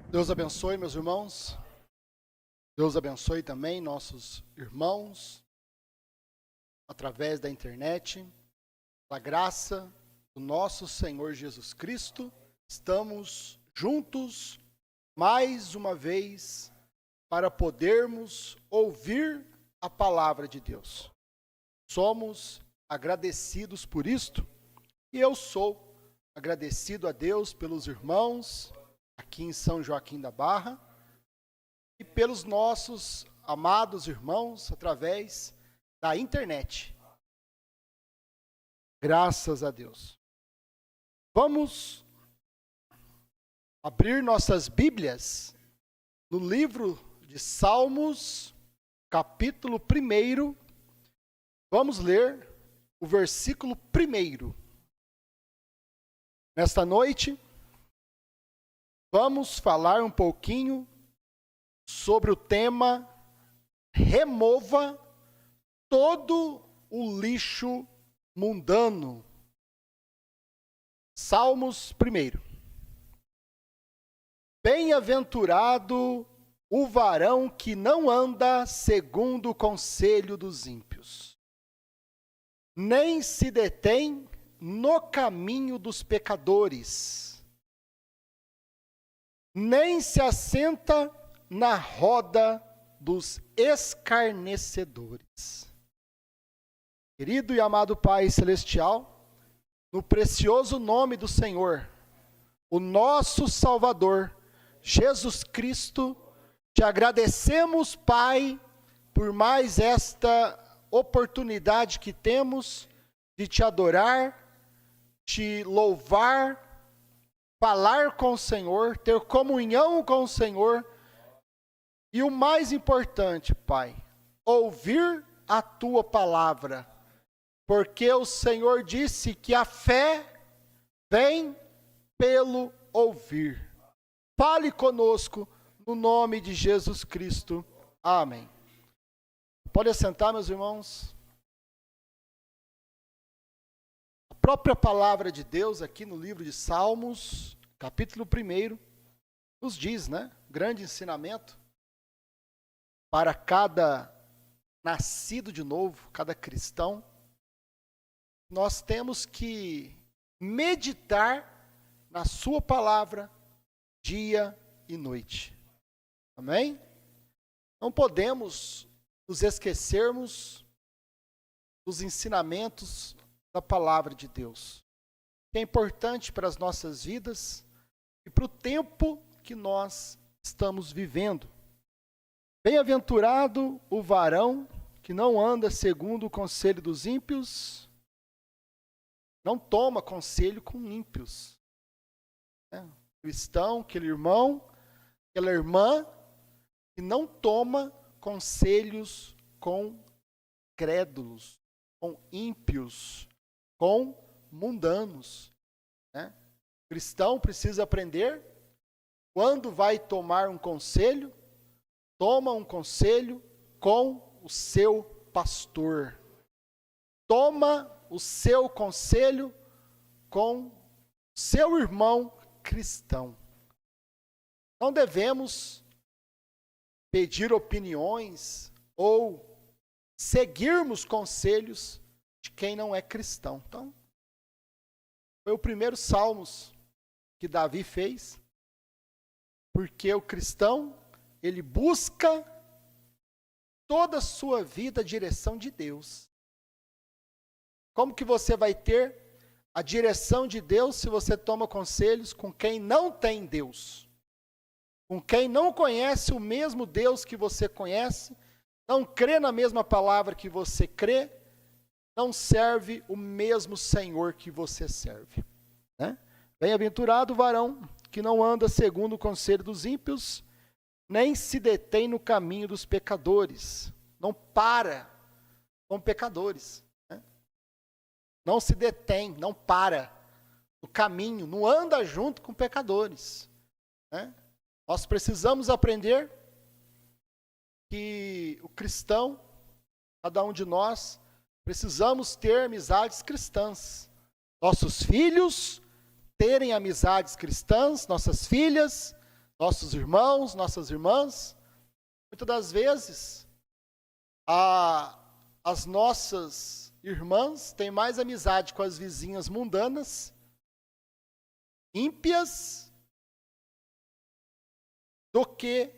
Deus abençoe, meus irmãos. Deus abençoe também nossos irmãos através da internet. Pela graça do nosso Senhor Jesus Cristo, estamos juntos mais uma vez para podermos ouvir a palavra de Deus. Somos agradecidos por isto e eu sou agradecido a Deus pelos irmãos aqui em São Joaquim da Barra e pelos nossos amados irmãos através da internet. Graças a Deus. Vamos abrir nossas Bíblias no livro de Salmos, capítulo 1. Vamos ler o versículo 1. Nesta noite, vamos falar um pouquinho sobre o tema remova todo o lixo mundano. Salmos 1. Bem-aventurado o varão que não anda segundo o conselho dos ímpios, nem se detém no caminho dos pecadores, nem se assenta na roda dos escarnecedores. Querido e amado Pai Celestial, no precioso nome do Senhor, o nosso Salvador, Jesus Cristo, te agradecemos, Pai, por mais esta oportunidade que temos de te adorar, te louvar, falar com o Senhor, ter comunhão com o Senhor e o mais importante, Pai, ouvir a tua palavra, porque o Senhor disse que a fé vem pelo ouvir. Fale conosco no nome de Jesus Cristo. Amém. Pode assentar, meus irmãos. A própria palavra de Deus aqui no livro de Salmos, capítulo 1, nos diz, grande ensinamento para cada nascido de novo, cada cristão. Nós temos que meditar na sua palavra dia e noite. Amém? Não podemos nos esquecermos dos ensinamentos da palavra de Deus, que é importante para as nossas vidas e para o tempo que nós estamos vivendo. Bem-aventurado o varão que não anda segundo o conselho dos ímpios, não toma conselho com ímpios. Cristão, aquele irmão, aquela irmã que não toma conselhos com crédulos, com ímpios, com mundanos. O cristão precisa aprender quando vai tomar um conselho, toma um conselho com o seu pastor. Toma o seu conselho com seu irmão cristão. Não devemos pedir opiniões ou seguirmos conselhos de quem não é cristão. Então, foi o primeiro Salmos que Davi fez, porque o cristão, ele busca toda a sua vida a direção de Deus. Como que você vai ter a direção de Deus se você toma conselhos com quem não tem Deus? Com quem não conhece o mesmo Deus que você conhece, não crê na mesma palavra que você crê, não serve o mesmo Senhor que você serve. Bem-aventurado o varão que não anda segundo o conselho dos ímpios, nem se detém no caminho dos pecadores. Não para com pecadores. Não se detém, não para no caminho, não anda junto com pecadores. Nós precisamos aprender que o cristão, cada um de nós, precisamos ter amizades cristãs. Nossos filhos terem amizades cristãs, nossas filhas nossos irmãos, nossas irmãs, muitas das vezes, as nossas irmãs têm mais amizade com as vizinhas mundanas, ímpias, do que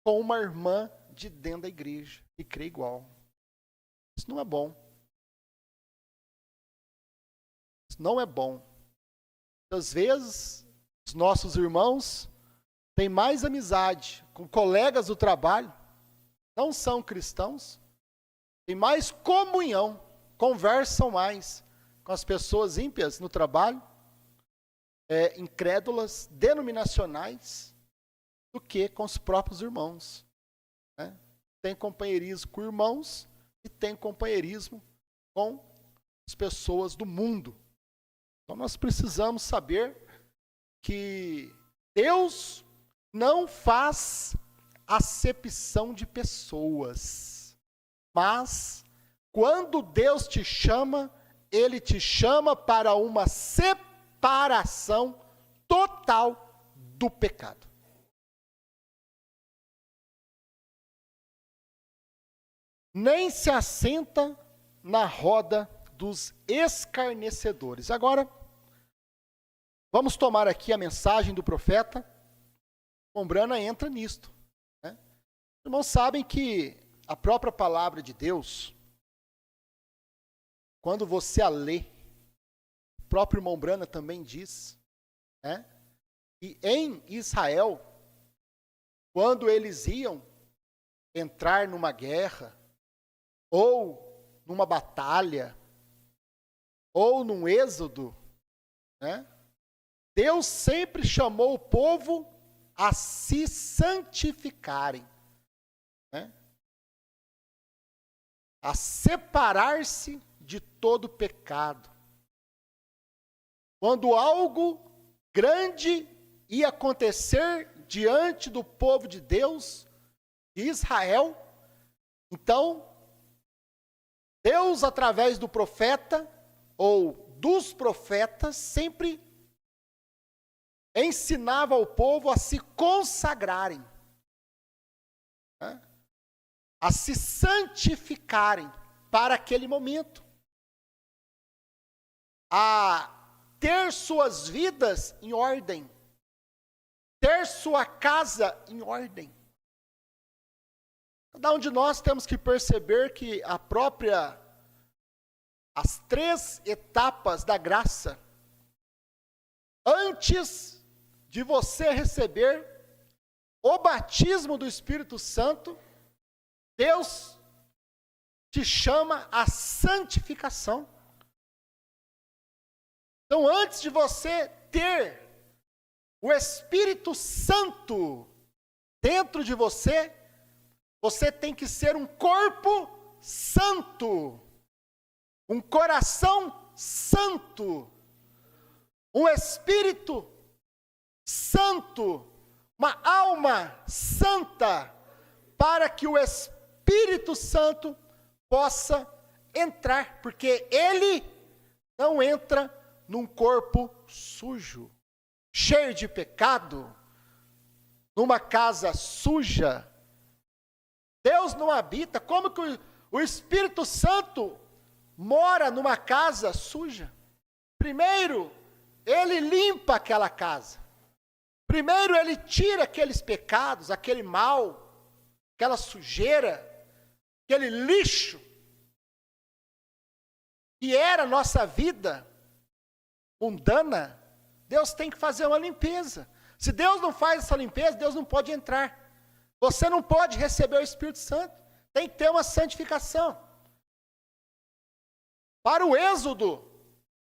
com uma irmã de dentro da igreja, que crê igual. Isso não é bom. Isso não é bom. Às vezes, os nossos irmãos têm mais amizade com colegas do trabalho, não são cristãos, têm mais comunhão, conversam mais com as pessoas ímpias no trabalho, incrédulas, denominacionais, do que com os próprios irmãos. Né? Tem companheirismo com irmãos e tem companheirismo com as pessoas do mundo. Então nós precisamos saber que Deus não faz acepção de pessoas, mas quando Deus te chama, Ele te chama para uma separação total do pecado. Nem se assenta na roda dos escarnecedores. Agora, vamos tomar aqui a mensagem do profeta. Mombrana entra nisto. Né? Os irmãos sabem que a própria palavra de Deus, quando você a lê, o próprio Mombrana também diz, né? E em Israel, quando eles iam entrar numa guerra, ou numa batalha, ou num êxodo, né? Deus sempre chamou o povo a se santificarem, né? A separar-se de todo pecado. Quando algo grande ia acontecer diante do povo de Deus, de Israel, então Deus, através do profeta, ou dos profetas, sempre ensinava ao povo a se consagrarem, né? A se santificarem para aquele momento, a ter suas vidas em ordem, ter sua casa em ordem. Cada um de nós temos que perceber que as 3 etapas da graça, antes de você receber o batismo do Espírito Santo, Deus te chama à santificação. Então, antes de você ter o Espírito Santo dentro de você, você tem que ser um corpo santo, um coração santo, um espírito santo, uma alma santa, para que o Espírito Santo possa entrar, porque ele não entra num corpo sujo, cheio de pecado, numa casa suja. Deus não habita. Como que o Espírito Santo mora numa casa suja? Primeiro, ele limpa aquela casa. Primeiro, ele tira aqueles pecados, aquele mal, aquela sujeira, aquele lixo que era a nossa vida mundana. Deus tem que fazer uma limpeza. Se Deus não faz essa limpeza, Deus não pode entrar. Você não pode receber o Espírito Santo. Tem que ter uma santificação. Para o êxodo,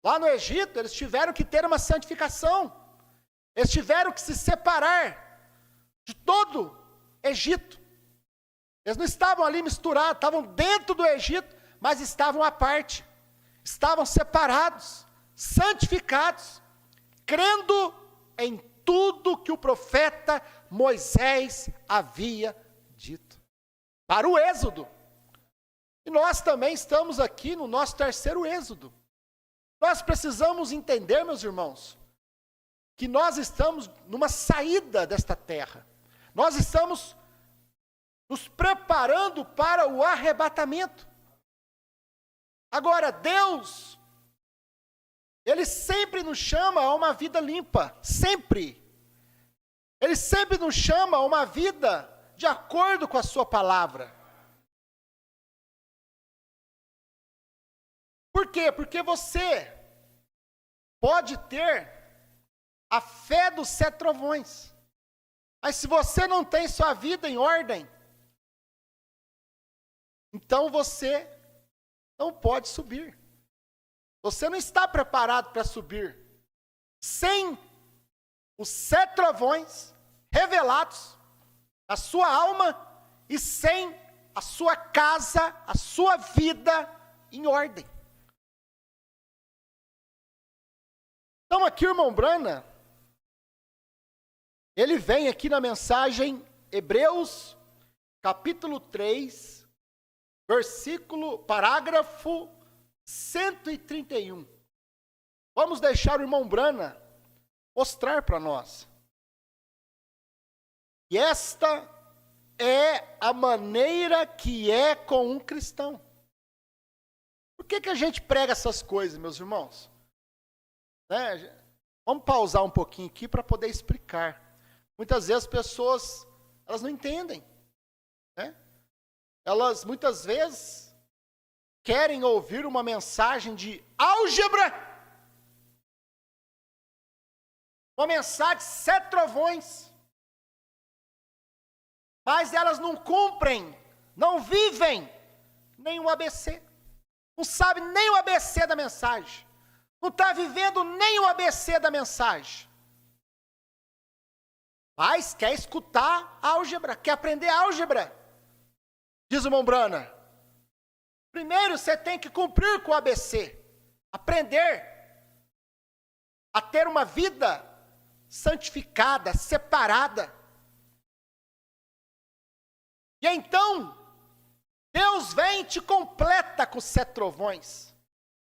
lá no Egito, eles tiveram que ter uma santificação. Eles tiveram que se separar de todo Egito. Eles não estavam ali misturados, estavam dentro do Egito, mas estavam à parte. Estavam separados, santificados, crendo em tudo que o profeta Moisés havia dito. Para o êxodo. E nós também estamos aqui no nosso terceiro êxodo. Nós precisamos entender, meus irmãos, que nós estamos numa saída desta terra. Nós estamos nos preparando para o arrebatamento. Agora, Deus, Ele sempre nos chama a uma vida limpa, sempre. Ele sempre nos chama a uma vida de acordo com a sua palavra. Por quê? Porque você pode ter a fé dos 7 trovões, mas se você não tem sua vida em ordem, então você não pode subir. Você não está preparado para subir sem os 7 trovões revelados na sua alma e sem a sua casa, a sua vida em ordem. Então aqui o irmão Brana, ele vem aqui na mensagem Hebreus, capítulo 3, parágrafo 131. Vamos deixar o irmão Brana mostrar para nós. E esta é a maneira que é com um cristão. Por que a gente prega essas coisas, meus irmãos? Vamos pausar um pouquinho aqui para poder explicar. Muitas vezes as pessoas, elas não entendem. Elas muitas vezes querem ouvir uma mensagem de álgebra, uma mensagem de 7 trovões, mas elas não cumprem, não vivem nem o ABC, não sabem nem o ABC da mensagem, não está vivendo nem o ABC da mensagem, mas quer escutar álgebra, quer aprender álgebra. Diz o irmão Brana, primeiro você tem que cumprir com o ABC, aprender a ter uma vida santificada, separada. E então, Deus vem e te completa com os 7 trovões.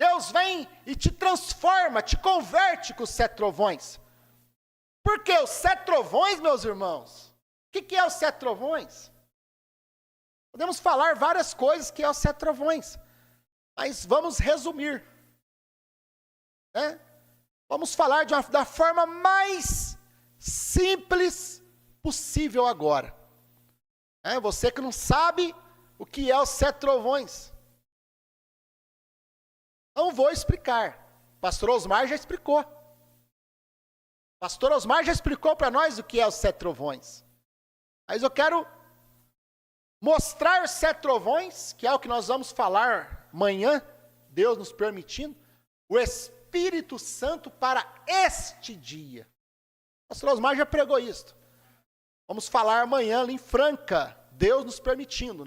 Deus vem e te transforma, te converte com os 7 trovões. Por que os 7 trovões, meus irmãos? O que é os 7 trovões? Podemos falar várias coisas que é os 7 trovões, mas vamos resumir. Vamos falar da forma mais simples possível agora. Você que não sabe o que é os 7 trovões. Não vou explicar. Pastor Osmar já explicou. Pastor Osmar já explicou para nós o que é os 7 trovões. Mas eu quero mostrar os 7 trovões, que é o que nós vamos falar amanhã, Deus nos permitindo, o Espírito Santo para este dia. O pastor Osmar já pregou isso. Vamos falar amanhã ali em Franca, Deus nos permitindo,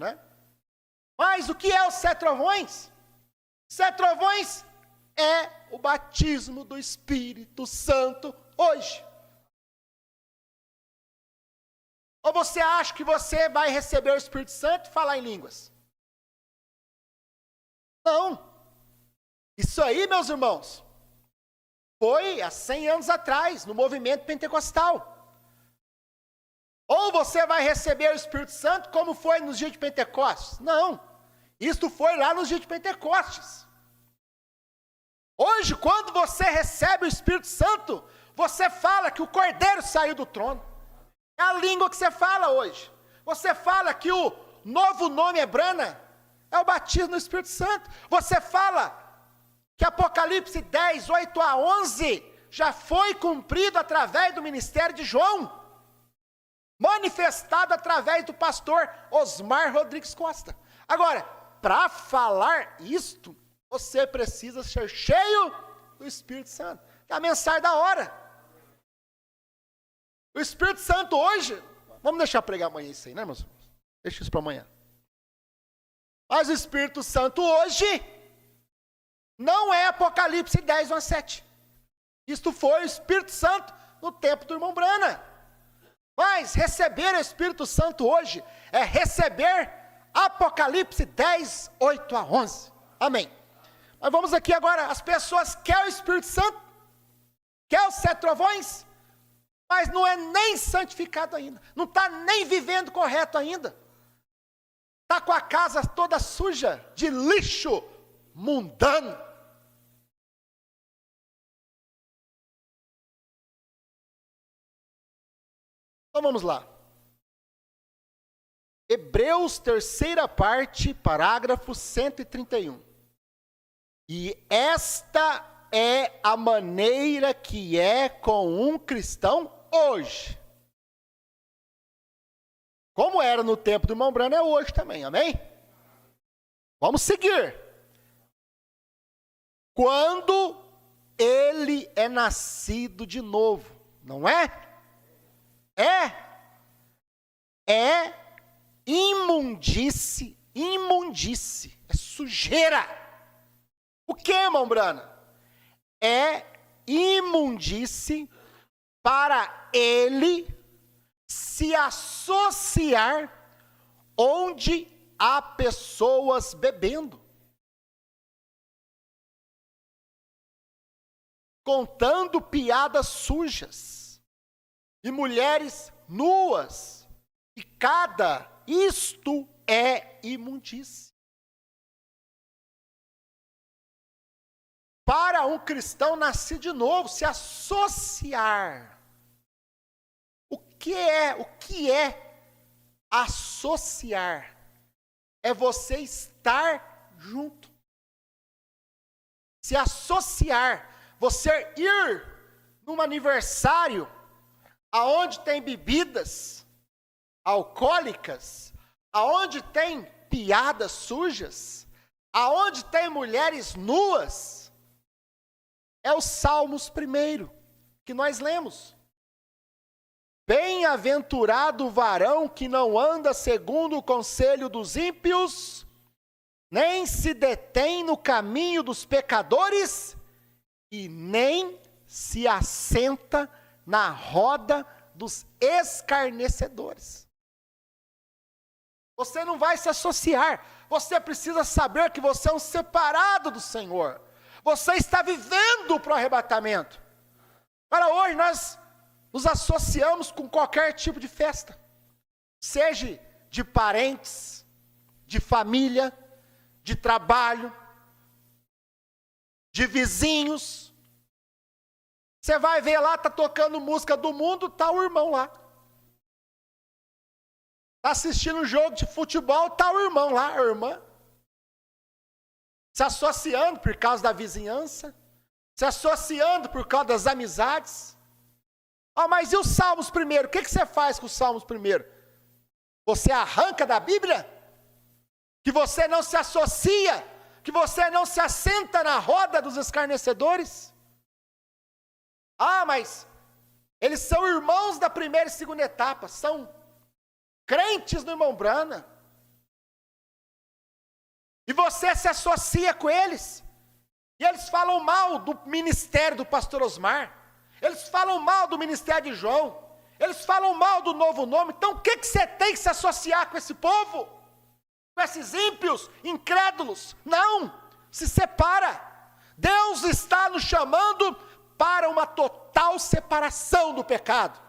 Mas o que é os 7 trovões? 7 trovões é o batismo do Espírito Santo hoje. Ou você acha que você vai receber o Espírito Santo e falar em línguas? Não. Isso aí, meus irmãos, foi há 100 anos atrás, no movimento pentecostal. Ou você vai receber o Espírito Santo como foi nos dias de Pentecostes? Não. Isto foi lá nos dias de Pentecostes. Hoje, quando você recebe o Espírito Santo, você fala que o Cordeiro saiu do trono. É a língua que você fala hoje. Você fala que o novo nome é Brana, é o batismo no Espírito Santo. Você fala que Apocalipse 10, 8 a 11 já foi cumprido através do ministério de João, manifestado através do pastor Osmar Rodrigues Costa. Agora, para falar isto, você precisa ser cheio do Espírito Santo. É a mensagem da hora. O Espírito Santo hoje, vamos deixar pregar amanhã isso aí, meus irmãos? Deixa isso para amanhã. Mas o Espírito Santo hoje não é Apocalipse 10, 1 a 7. Isto foi o Espírito Santo no tempo do irmão Brana. Mas receber o Espírito Santo hoje é receber Apocalipse 10, 8 a 11. Amém. Mas vamos aqui agora, as pessoas querem o Espírito Santo? Querem os 7 trovões? mas não é nem santificado ainda, não está nem vivendo correto ainda, está com a casa toda suja de lixo mundano. Então vamos lá. Hebreus, terceira parte, parágrafo 131. E esta é a maneira que é com um cristão hoje. Como era no tempo do irmão Brano, é hoje também, amém? Vamos seguir. Quando ele é nascido de novo, não é? É imundice, é sujeira. O que, irmão Brano? É imundice para ele se associar onde há pessoas bebendo, contando piadas sujas, e mulheres nuas, e isto é imundície. Para um cristão nascer de novo, se associar. O que é associar? É você estar junto. Se associar, você ir num aniversário aonde tem bebidas alcoólicas, aonde tem piadas sujas, aonde tem mulheres nuas, é o Salmos 1 que nós lemos. Bem-aventurado o varão que não anda segundo o conselho dos ímpios, nem se detém no caminho dos pecadores, e nem se assenta na roda dos escarnecedores. Você não vai se associar, você precisa saber que você é um separado do Senhor. Você está vivendo para o arrebatamento. Para hoje nós nos associamos com qualquer tipo de festa, seja de parentes, de família, de trabalho, de vizinhos. Você vai ver lá, está tocando música do mundo, está o irmão lá. Está assistindo um jogo de futebol, está o irmão lá, a irmã. Se associando por causa da vizinhança, se associando por causa das amizades. Mas e os Salmos 1? O que você faz com os Salmos 1? Você arranca da Bíblia? Que você não se associa? Que você não se assenta na roda dos escarnecedores? Mas eles são irmãos da primeira e segunda etapa, são crentes no irmão Brana. E você se associa com eles. E eles falam mal do ministério do pastor Osmar. Eles falam mal do ministério de João. Eles falam mal do novo nome. Então o que você tem que se associar com esse povo? Com esses ímpios, incrédulos? Não, se separa. Deus está nos chamando para uma total separação do pecado.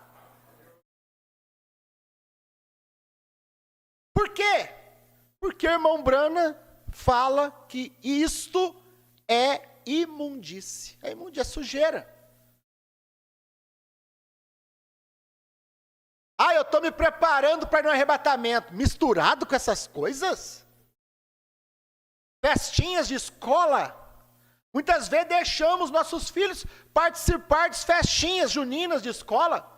Por quê? Porque o irmão Brana fala que isto é imundície. A imundície é sujeira. Eu estou me preparando para ir no arrebatamento. Misturado com essas coisas? Festinhas de escola. Muitas vezes deixamos nossos filhos participar de festinhas juninas de escola.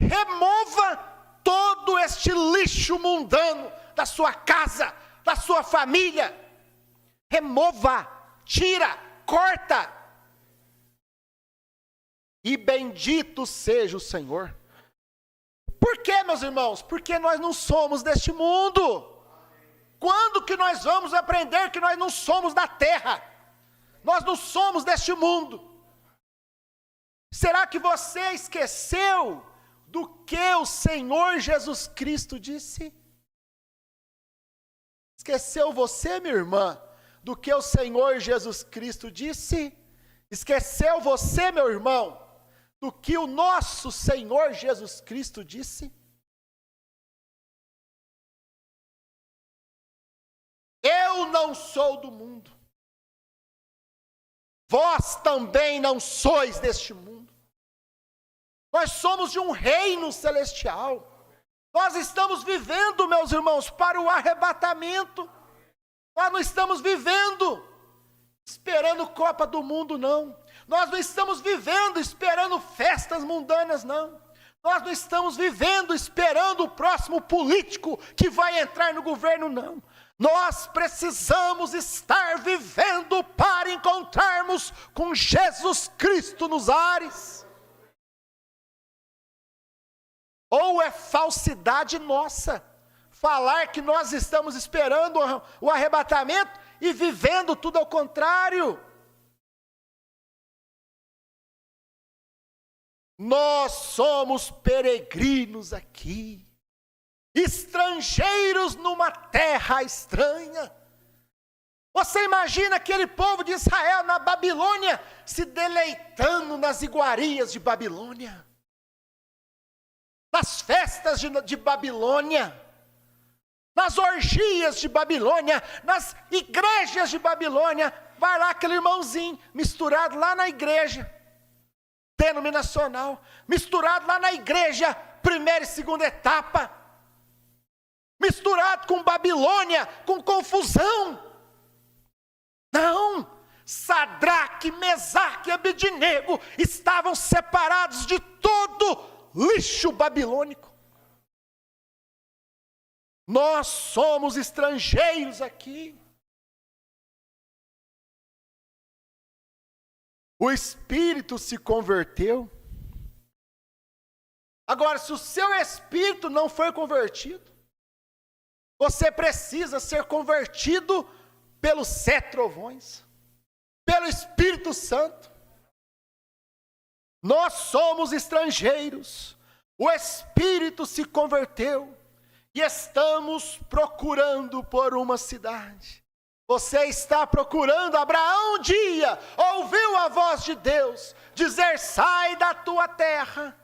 Remova todo este lixo mundano da sua casa, da sua família. Remova, tira, corta. E bendito seja o Senhor. Por quê, meus irmãos? Porque nós não somos deste mundo. Quando que nós vamos aprender que nós não somos da terra? Nós não somos deste mundo. Será que você esqueceu do que o Senhor Jesus Cristo disse? Esqueceu você, minha irmã, do que o Senhor Jesus Cristo disse? Esqueceu você, meu irmão, do que o nosso Senhor Jesus Cristo disse? Eu não sou do mundo. Vós também não sois deste mundo. Nós somos de um reino celestial. Nós estamos vivendo, meus irmãos, para o arrebatamento. Nós não estamos vivendo esperando Copa do Mundo, não. Nós não estamos vivendo esperando festas mundanas, não. Nós não estamos vivendo esperando o próximo político que vai entrar no governo, não. Nós precisamos estar vivendo para encontrarmos com Jesus Cristo nos ares. Ou é falsidade nossa falar que nós estamos esperando o arrebatamento e vivendo tudo ao contrário. Nós somos peregrinos aqui, estrangeiros numa terra estranha. Você imagina aquele povo de Israel na Babilônia se deleitando nas iguarias de Babilônia, nas festas de Babilônia, nas orgias de Babilônia, nas igrejas de Babilônia. Vai lá aquele irmãozinho misturado lá na igreja denominacional, misturado lá na igreja primeira e segunda etapa, misturado com Babilônia, com confusão. Não, Sadraque, Mesaque e Abednego estavam separados de todo lixo babilônico. Nós somos estrangeiros aqui. O espírito se converteu. Agora, se o seu espírito não foi convertido, você precisa ser convertido pelos 7 trovões, pelo Espírito Santo. Nós somos estrangeiros. O espírito se converteu e estamos procurando por uma cidade. Você está procurando. Abraão um dia ouviu a voz de Deus dizer: sai da tua terra,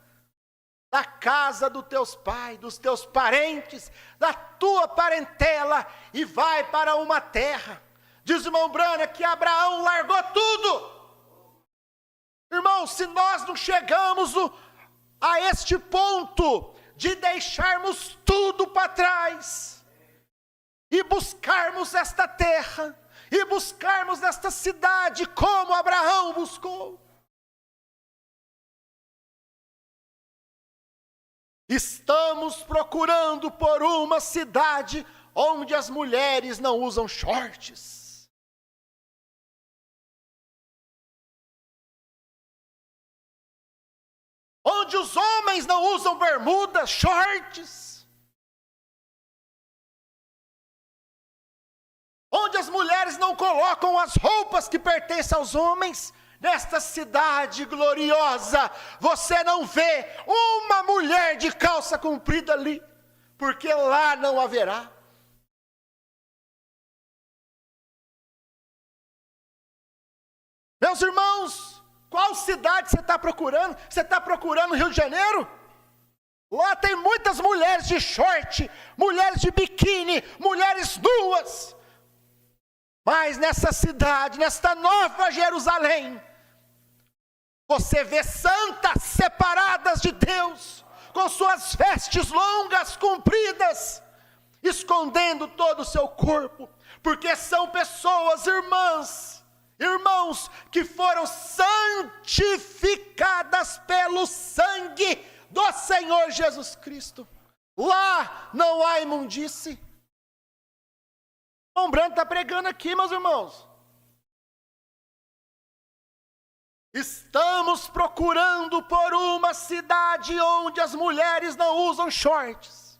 da casa dos teus pais, dos teus parentes, da tua parentela, e vai para uma terra. Diz o irmão Brana que Abraão largou tudo. Irmão, se nós não chegamos a este ponto de deixarmos tudo para trás, e buscarmos esta terra, e buscarmos esta cidade, como Abraão buscou, estamos procurando por uma cidade onde as mulheres não usam shorts, onde os homens não usam bermudas, shorts, onde as mulheres não colocam as roupas que pertencem aos homens. Nesta cidade gloriosa, você não vê uma mulher de calça comprida ali, porque lá não haverá. Meus irmãos, qual cidade você está procurando? Você está procurando Rio de Janeiro? Lá tem muitas mulheres de short, mulheres de biquíni, mulheres nuas. Mas nessa cidade, nesta nova Jerusalém, você vê santas separadas de Deus, com suas vestes longas, compridas, escondendo todo o seu corpo, porque são pessoas, irmãos, que foram santificadas pelo sangue do Senhor Jesus Cristo. Lá não há imundície. O irmão Branco está pregando aqui, meus irmãos. Estamos procurando por uma cidade onde as mulheres não usam shorts.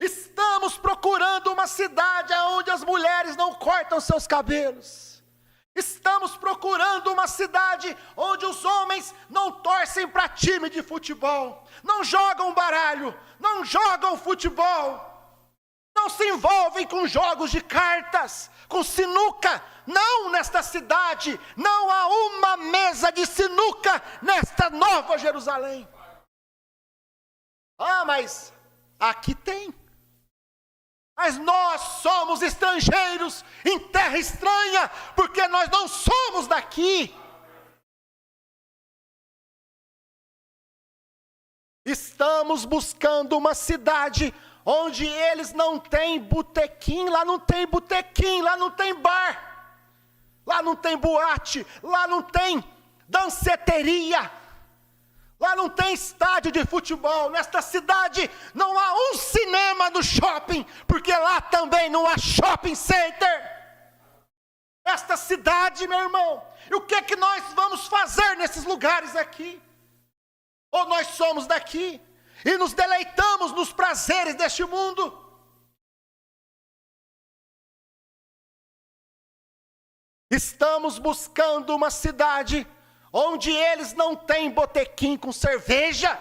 Estamos procurando uma cidade onde as mulheres não cortam seus cabelos. Estamos procurando uma cidade onde os homens não torcem para time de futebol, não jogam baralho, não jogam futebol, Não se envolvem com jogos de cartas, com sinuca. Não nesta cidade. Não há uma mesa de sinuca nesta Nova Jerusalém. Ah, mas aqui tem. Mas nós somos estrangeiros em terra estranha, porque nós não somos daqui. Estamos buscando uma cidade onde eles não têm botequim, lá não tem botequim, lá não tem bar, lá não tem boate, lá não tem danceteria, lá não tem estádio de futebol. Nesta cidade não há um cinema no shopping, porque lá também não há shopping center. Esta cidade, meu irmão, e o que é que nós vamos fazer nesses lugares aqui? Ou nós somos daqui e nos deleitamos nos prazeres deste mundo? Estamos buscando uma cidade onde eles não têm botequim com cerveja,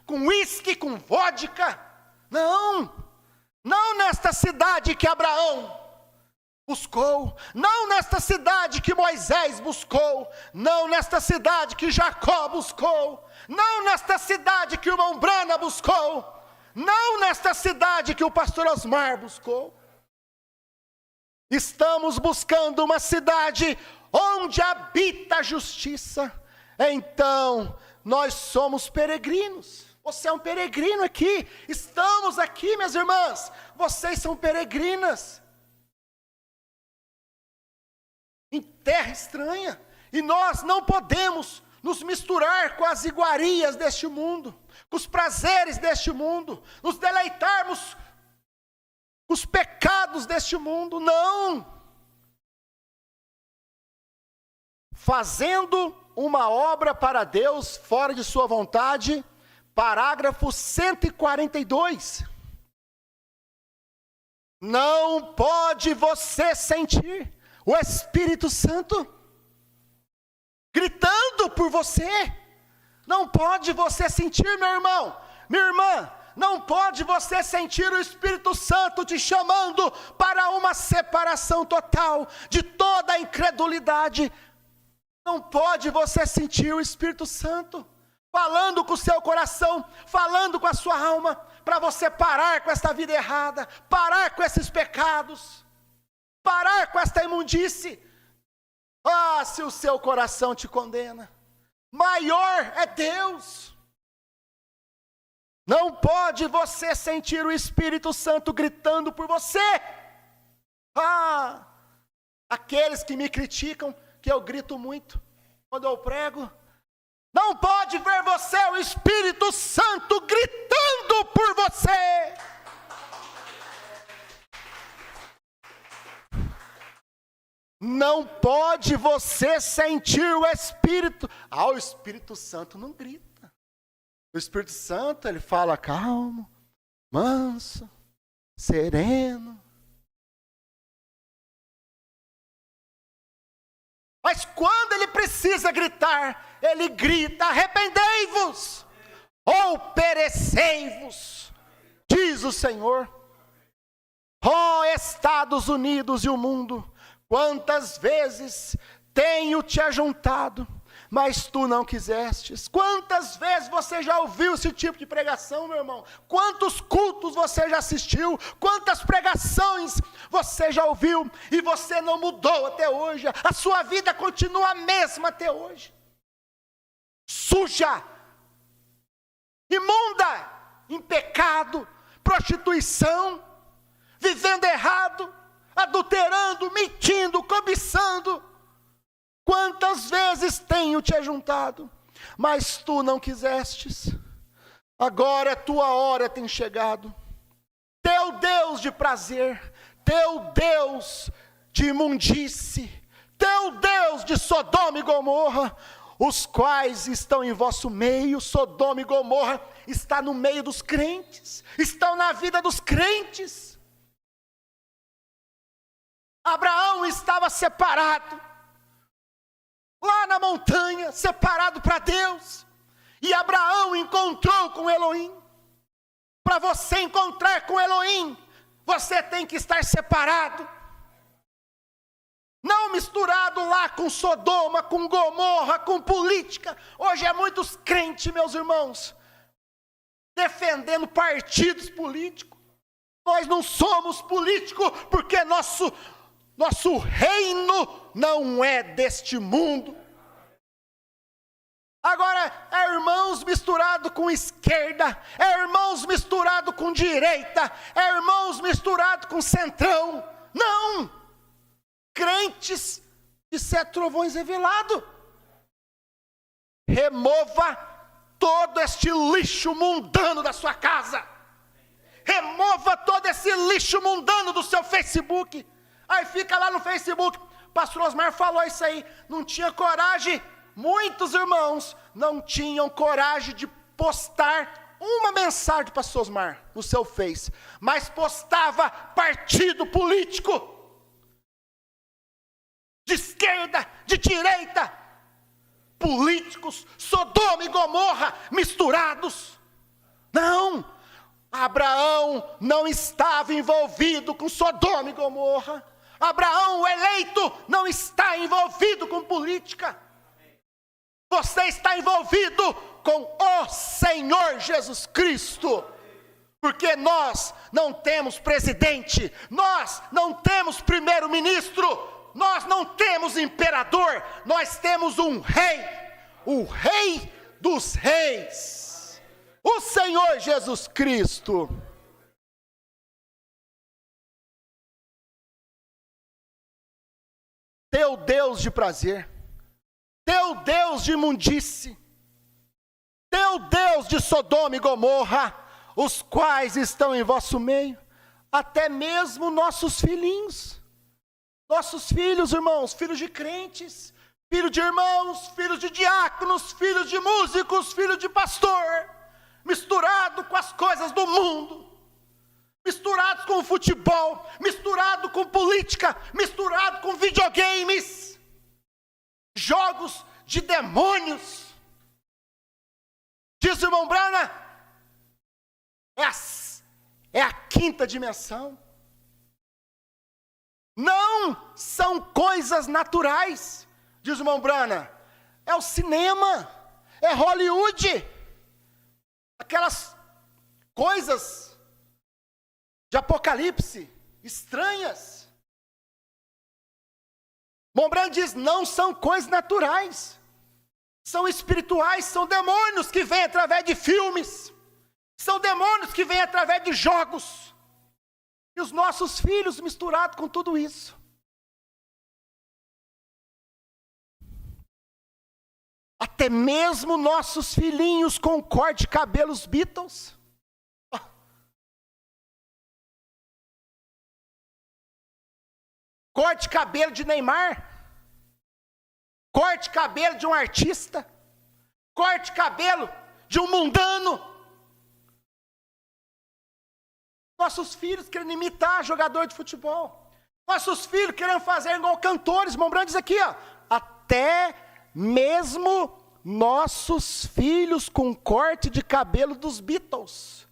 com uísque, com vodka. Não nesta cidade que Abraão buscou, não nesta cidade que Moisés buscou, não nesta cidade que Jacó buscou, não nesta cidade que o irmão Brana buscou, não nesta cidade que o pastor Osmar buscou. Estamos buscando uma cidade onde habita a justiça. Então, nós somos peregrinos. Você é um peregrino aqui. Estamos aqui, minhas irmãs. Vocês são peregrinas em terra estranha. E nós não podemos nos misturar com as iguarias deste mundo, com os prazeres deste mundo, nos deleitarmos com os pecados deste mundo. Não! Fazendo uma obra para Deus fora de sua vontade, parágrafo 142. Não pode você sentir o Espírito Santo gritando por você. Não pode você sentir, meu irmão, minha irmã, não pode você sentir o Espírito Santo te chamando para uma separação total de toda a incredulidade. Não pode você sentir o Espírito Santo falando com o seu coração, falando com a sua alma, para você parar com esta vida errada, parar com esses pecados, parar com esta imundície. Ah, se o seu coração te condena, maior é Deus. Não pode você sentir o Espírito Santo gritando por você. Ah, aqueles que me criticam, que eu grito muito quando eu prego, não pode ver você, o Espírito Santo gritando por você. Não pode você sentir o Espírito. Ah, o Espírito Santo não grita. O Espírito Santo, ele fala calmo, manso, sereno. Mas quando ele precisa gritar, ele grita: arrependei-vos, ou perecei-vos, diz o Senhor. Ó Estados Unidos e o mundo, quantas vezes tenho te ajuntado, mas tu não quisestes. Quantas vezes você já ouviu esse tipo de pregação, meu irmão? Quantos cultos você já assistiu? Quantas pregações você já ouviu? E você não mudou até hoje. A sua vida continua a mesma até hoje. Suja, imunda, em pecado, prostituição, vivendo errado, adulterando, mentindo, cobiçando. Quantas vezes tenho te ajuntado, mas tu não quisestes. Agora a tua hora tem chegado. Teu Deus de prazer, teu Deus de imundície, teu Deus de Sodoma e Gomorra, os quais estão em vosso meio. Sodoma e Gomorra está no meio dos crentes, estão na vida dos crentes. Abraão estava separado, lá na montanha, separado para Deus. E Abraão encontrou com Elohim. Para você encontrar com Elohim, Você tem que estar separado. Não misturado lá com Sodoma, com Gomorra, com política. Hoje é muitos crentes, meus irmãos, defendendo partidos políticos. Nós não somos políticos porque nosso reino não é deste mundo. Agora, é irmãos misturado com esquerda, é irmãos misturado com direita, é irmãos misturado com centrão. Não! Crentes de 7 trovões revelado. Remova todo este lixo mundano da sua casa. Remova todo esse lixo mundano do seu Facebook. Aí fica lá no Facebook, pastor Osmar falou isso aí, não tinha coragem. Muitos irmãos não tinham coragem de postar uma mensagem do pastor Osmar no seu Face, mas postava partido político, de esquerda, de direita, políticos, Sodoma e Gomorra misturados. Não, Abraão não estava envolvido com Sodoma e Gomorra. Abraão, o eleito, não está envolvido com política. Você está envolvido com o Senhor Jesus Cristo. Porque nós não temos presidente, nós não temos primeiro-ministro, nós não temos imperador, nós temos um rei, o Rei dos Reis, o Senhor Jesus Cristo. Teu Deus de prazer, teu Deus de imundície, teu Deus de Sodoma e Gomorra, os quais estão em vosso meio, até mesmo nossos filhinhos, nossos filhos, irmãos, filhos de crentes, filhos de irmãos, filhos de diáconos, filhos de músicos, filhos de pastor, misturado com as coisas do mundo, misturados com o futebol, misturado com política, misturado com videogames, jogos de demônios. Diz o irmão Brana, é a quinta dimensão. Não são coisas naturais, diz o irmão Brana, é o cinema, é Hollywood, aquelas coisas de apocalipse, estranhas. Mombrand diz, não são coisas naturais, são espirituais, são demônios que vêm através de filmes, são demônios que vêm através de jogos, e os nossos filhos misturados com tudo isso. Até mesmo nossos filhinhos com corte de cabelos Beatles, corte de cabelo de Neymar, corte de cabelo de um artista, corte de cabelo de um mundano. Nossos filhos querendo imitar jogador de futebol, nossos filhos querendo fazer igual cantores. Mombrand diz aqui, ó, até mesmo nossos filhos com corte de cabelo dos Beatles,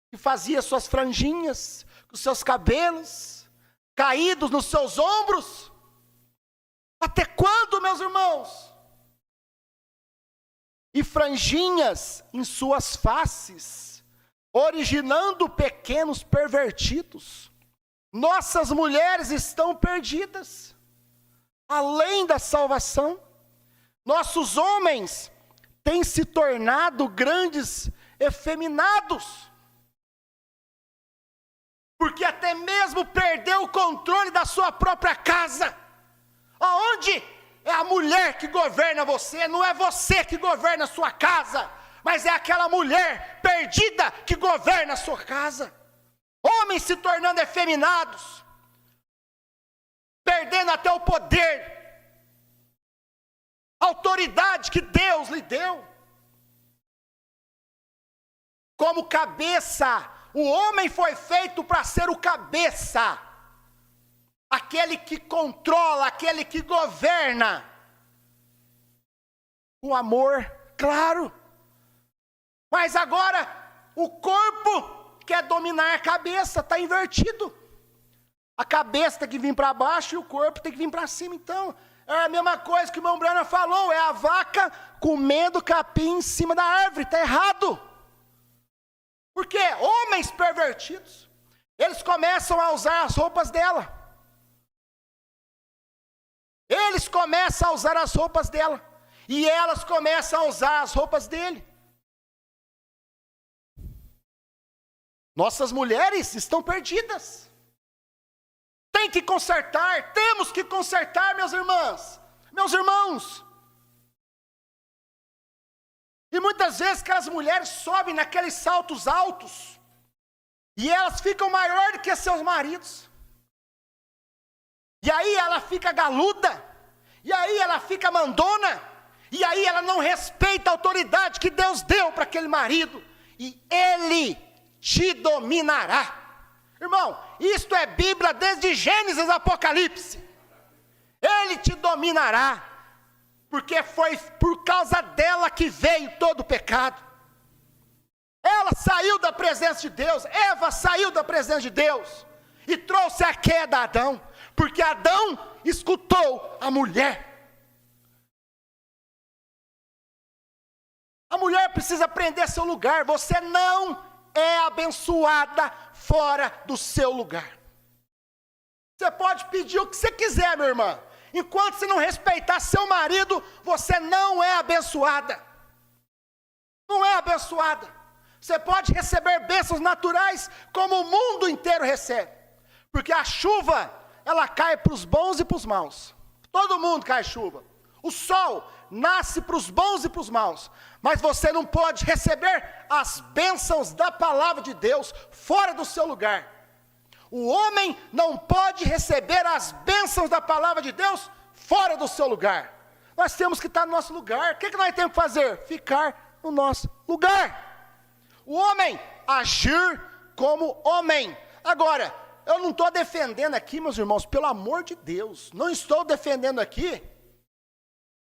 que fazia suas franjinhas, com seus cabelos caídos nos seus ombros. Até quando, meus irmãos? E franjinhas em suas faces, originando pequenos pervertidos. Nossas mulheres estão perdidas, além da salvação. Nossos homens têm se tornado grandes efeminados, porque até mesmo perdeu o controle da sua própria casa. Aonde é a mulher que governa você, não é você que governa a sua casa, mas é aquela mulher perdida que governa a sua casa. Homens se tornando efeminados, perdendo até o poder, a autoridade que Deus lhe deu. Como cabeça, o homem foi feito para ser o cabeça, aquele que controla, aquele que governa. O amor, claro. Mas agora, o corpo quer dominar a cabeça, está invertido. A cabeça tem que vir para baixo e o corpo tem que vir para cima. Então, é a mesma coisa que o irmão Brana falou, é a vaca comendo capim em cima da árvore, está errado. Porque homens pervertidos, eles começam a usar as roupas dela. Eles começam a usar as roupas dela. E elas começam a usar as roupas dele. Nossas mulheres estão perdidas. Tem que consertar, temos que consertar, minhas irmãs, meus irmãos. E muitas vezes aquelas mulheres sobem naqueles saltos altos, e elas ficam maior do que seus maridos. E aí ela fica galuda, e aí ela fica mandona, e aí ela não respeita a autoridade que Deus deu para aquele marido, e ele te dominará. Irmão, isto é Bíblia desde Gênesis a Apocalipse. Ele te dominará, porque foi por causa dela que veio todo o pecado. Ela saiu da presença de Deus, Eva saiu da presença de Deus, e trouxe a queda a Adão, porque Adão escutou a mulher. A mulher precisa aprender seu lugar, você não é abençoada fora do seu lugar. Você pode pedir o que você quiser, minha irmã. Enquanto você não respeitar seu marido, você não é abençoada. Não é abençoada. Você pode receber bênçãos naturais como o mundo inteiro recebe. Porque a chuva, ela cai para os bons e para os maus. Todo mundo cai chuva. O sol nasce para os bons e para os maus. Mas você não pode receber as bênçãos da palavra de Deus fora do seu lugar. O homem não pode receber as bênçãos da palavra de Deus fora do seu lugar. Nós temos que estar no nosso lugar. O que nós temos que fazer? Ficar no nosso lugar. O homem agir como homem. Agora, eu não estou defendendo aqui, meus irmãos, pelo amor de Deus, não estou defendendo aqui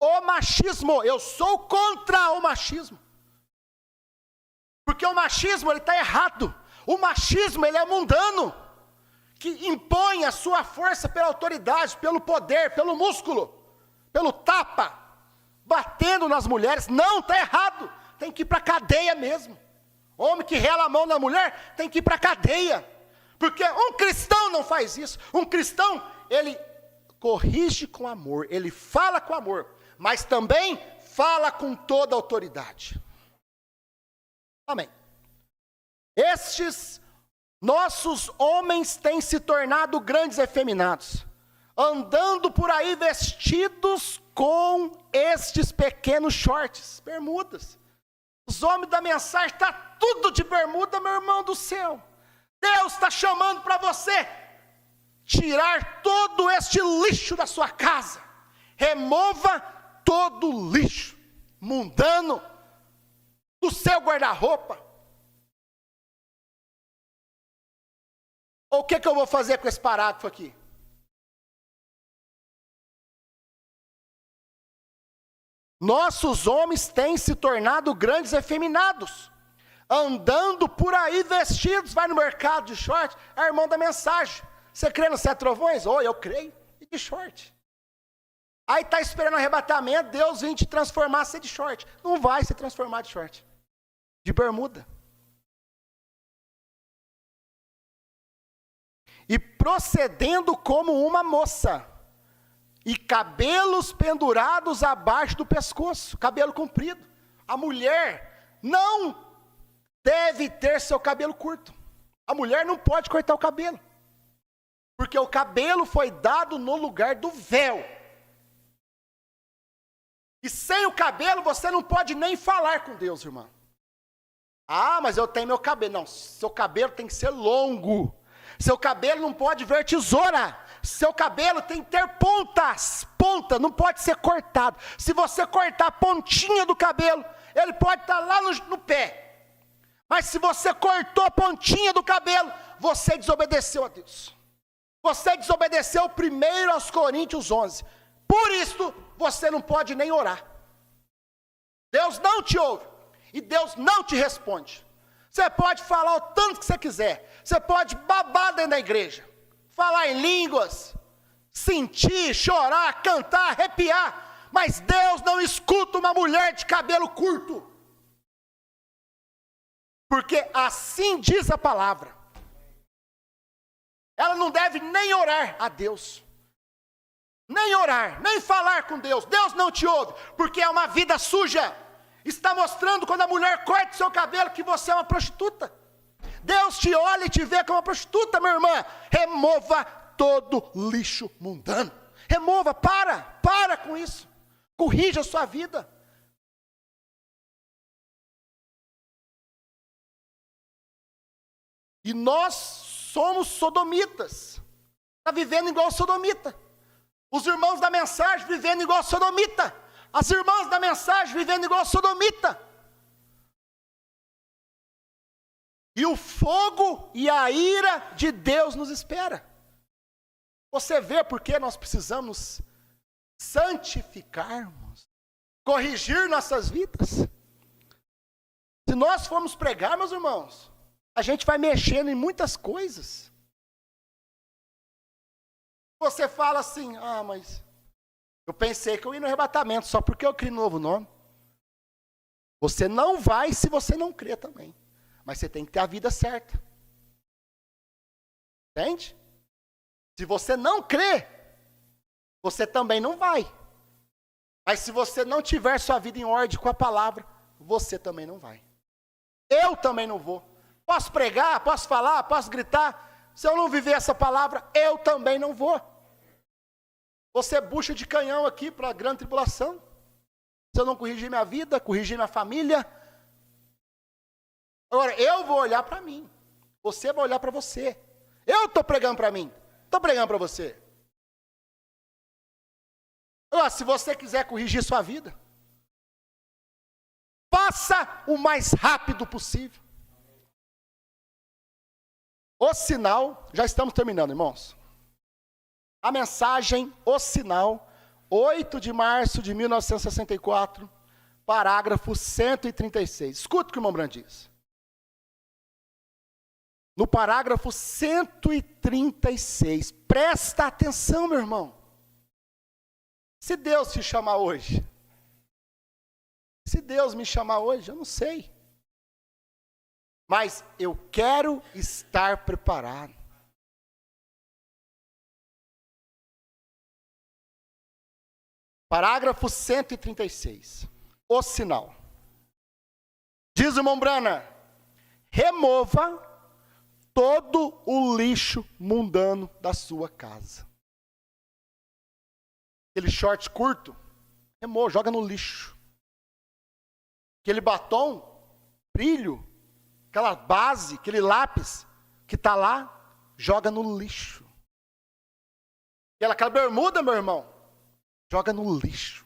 o machismo. Eu sou contra o machismo. Porque o machismo, ele está errado. O machismo, ele é mundano, que impõe a sua força pela autoridade, pelo poder, pelo músculo, pelo tapa, batendo nas mulheres. Não, está errado. Tem que ir para a cadeia mesmo. Homem que rela a mão na mulher, tem que ir para a cadeia. Porque um cristão não faz isso. Um cristão, ele corrige com amor, ele fala com amor, mas também fala com toda a autoridade. Amém. Estes nossos homens têm se tornado grandes efeminados, andando por aí vestidos com estes pequenos shorts, bermudas. Os homens da mensagem estão tudo de bermuda, meu irmão do céu. Deus está chamando para você tirar todo este lixo da sua casa. Remova todo o lixo mundano do seu guarda-roupa. O que eu vou fazer com esse parágrafo aqui? Nossos homens têm se tornado grandes efeminados, andando por aí vestidos. Vai no mercado de short, é irmão da mensagem. Você crê nos 7 trovões? Oh, eu creio, e de short. Aí está esperando o arrebatamento, Deus vem te transformar, ser de short. Não vai se transformar de short, de bermuda. E procedendo como uma moça, e cabelos pendurados abaixo do pescoço, cabelo comprido. A mulher não deve ter seu cabelo curto. A mulher não pode cortar o cabelo, porque o cabelo foi dado no lugar do véu. E sem o cabelo você não pode nem falar com Deus, irmã. Ah, mas eu tenho meu cabelo. Não, seu cabelo tem que ser longo. Seu cabelo não pode ver tesoura. Seu cabelo tem que ter pontas. Ponta, não pode ser cortado. Se você cortar a pontinha do cabelo, ele pode estar lá no pé. Mas se você cortou a pontinha do cabelo, você desobedeceu a Deus. Você desobedeceu 1 aos Coríntios 11. Por isso, você não pode nem orar. Deus não te ouve. E Deus não te responde. Você pode falar o tanto que você quiser. Você pode babar dentro da igreja. falar em línguas, sentir, chorar, cantar, arrepiar, mas Deus não escuta uma mulher de cabelo curto, porque assim diz a palavra, ela não deve nem orar a Deus, nem orar, nem falar com Deus. Deus não te ouve, porque é uma vida suja. Está mostrando, quando a mulher corta o seu cabelo, que você é uma prostituta. Deus te olha e te vê como uma prostituta, minha irmã. Remova todo lixo mundano. Remova, para com isso. Corrija a sua vida. E nós somos sodomitas. Está vivendo igual sodomita. Os irmãos da mensagem vivendo igual sodomita. As irmãs da mensagem vivendo igual sodomita. E o fogo e a ira de Deus nos espera. Você vê porque nós precisamos santificarmos, corrigir nossas vidas. Se nós formos pregar, meus irmãos, a gente vai mexendo em muitas coisas. Você fala assim, mas eu pensei que eu ia no arrebatamento, só porque eu criei um novo nome. Você não vai se você não crer também. Mas você tem que ter a vida certa. Entende? Se você não crê, você também não vai. Mas se você não tiver sua vida em ordem com a palavra, você também não vai. Eu também não vou. Posso pregar, posso falar, posso gritar. Se eu não viver essa palavra, eu também não vou. Você é bucha de canhão aqui para a grande tribulação. Se eu não corrigir minha vida, corrigir minha família. Agora, eu vou olhar para mim. Você vai olhar para você. Eu estou pregando para mim. Estou pregando para você. Agora, se você quiser corrigir sua vida, faça o mais rápido possível. O sinal, já estamos terminando, irmãos. A mensagem, o sinal, 8 de março de 1964, parágrafo 136. Escuta o que o irmão Brand diz. No parágrafo 136, presta atenção, meu irmão. Se Deus te chamar hoje, se Deus me chamar hoje, eu não sei. Mas eu quero estar preparado. Parágrafo 136. O sinal. Diz o irmão Brana, remova todo o lixo mundano da sua casa. Aquele short curto, remova, joga no lixo. Aquele batom, brilho, aquela base, aquele lápis que está lá, joga no lixo. Aquela bermuda, meu irmão, joga no lixo.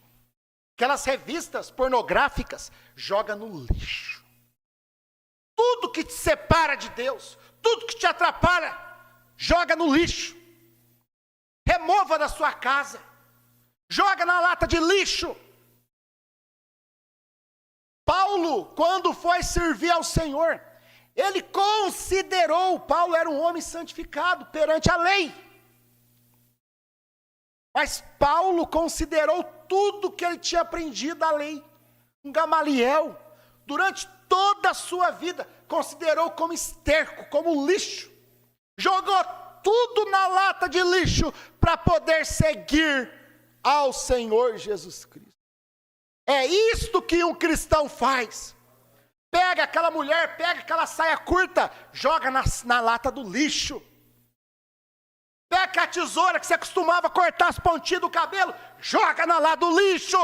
Aquelas revistas pornográficas, joga no lixo. Tudo que te separa de Deus, tudo que te atrapalha, joga no lixo. Remova da sua casa. Joga na lata de lixo. Paulo, quando foi servir ao Senhor, ele considerou, Paulo era um homem santificado perante a lei. Mas Paulo considerou tudo que ele tinha aprendido da lei. Um Gamaliel, durante toda a sua vida, considerou como esterco, como lixo. Jogou tudo na lata de lixo para poder seguir ao Senhor Jesus Cristo. É isto que um cristão faz. Pega aquela mulher, pega aquela saia curta, joga na lata do lixo. Pega a tesoura que você costumava cortar as pontinhas do cabelo, joga na lata do lixo.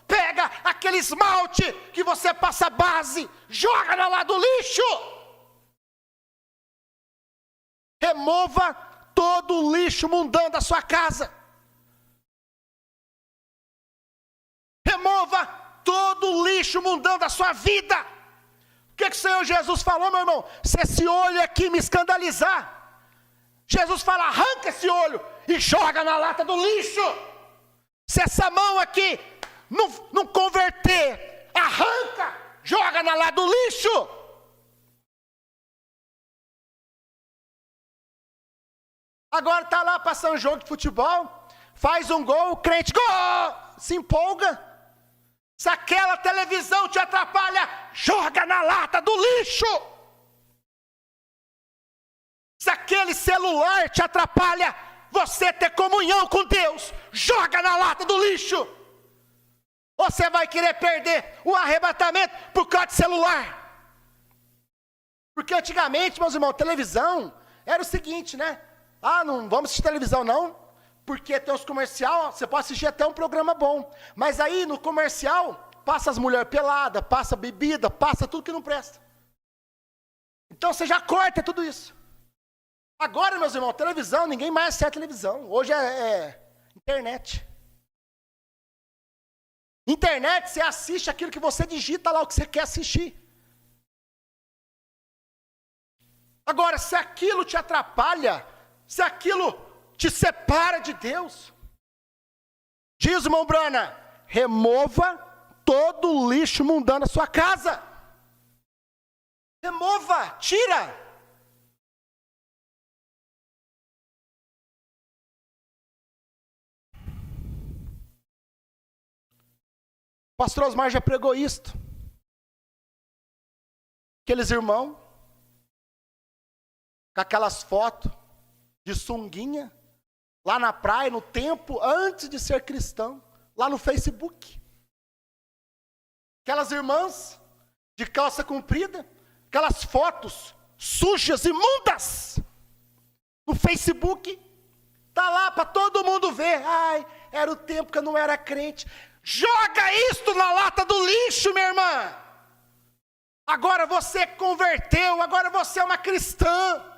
Pega aquele esmalte que você passa base, joga na lata do lixo. Remova todo o lixo mundano da sua casa. Remova todo o lixo mundano da sua vida. O que o Senhor Jesus falou, meu irmão? Se esse olho aqui me escandalizar, Jesus fala, arranca esse olho e joga na lata do lixo. Se essa mão aqui não converter, arranca, joga na lata do lixo. Agora está lá passando um jogo de futebol, faz um gol, o crente, gol! Se empolga. Se aquela televisão te atrapalha, joga na lata do lixo. Se aquele celular te atrapalha, você ter comunhão com Deus, joga na lata do lixo. Ou você vai querer perder o arrebatamento por causa de celular? Porque antigamente, meus irmãos, televisão era o seguinte, né? Ah, não vamos assistir televisão não, porque tem os comercial, você pode assistir até um programa bom. Mas aí no comercial, passa as mulheres peladas, passa bebida, passa tudo que não presta. Então você já corta tudo isso. Agora, meus irmãos, televisão, ninguém mais assiste televisão. Hoje é internet. Internet, você assiste aquilo que você digita lá, o que você quer assistir. Agora, se aquilo te atrapalha, se aquilo te separa de Deus, diz, irmão Brana, remova todo o lixo mundano da sua casa. Remova, tira. O pastor Osmar já pregou isto. Aqueles irmãos, com aquelas fotos de sunguinha, lá na praia, no tempo, antes de ser cristão, lá no Facebook. Aquelas irmãs, de calça comprida, aquelas fotos sujas, imundas, no Facebook, tá lá para todo mundo ver. Ai, era o tempo que eu não era crente. Joga isto na lata do lixo, minha irmã. Agora você converteu, agora você é uma cristã.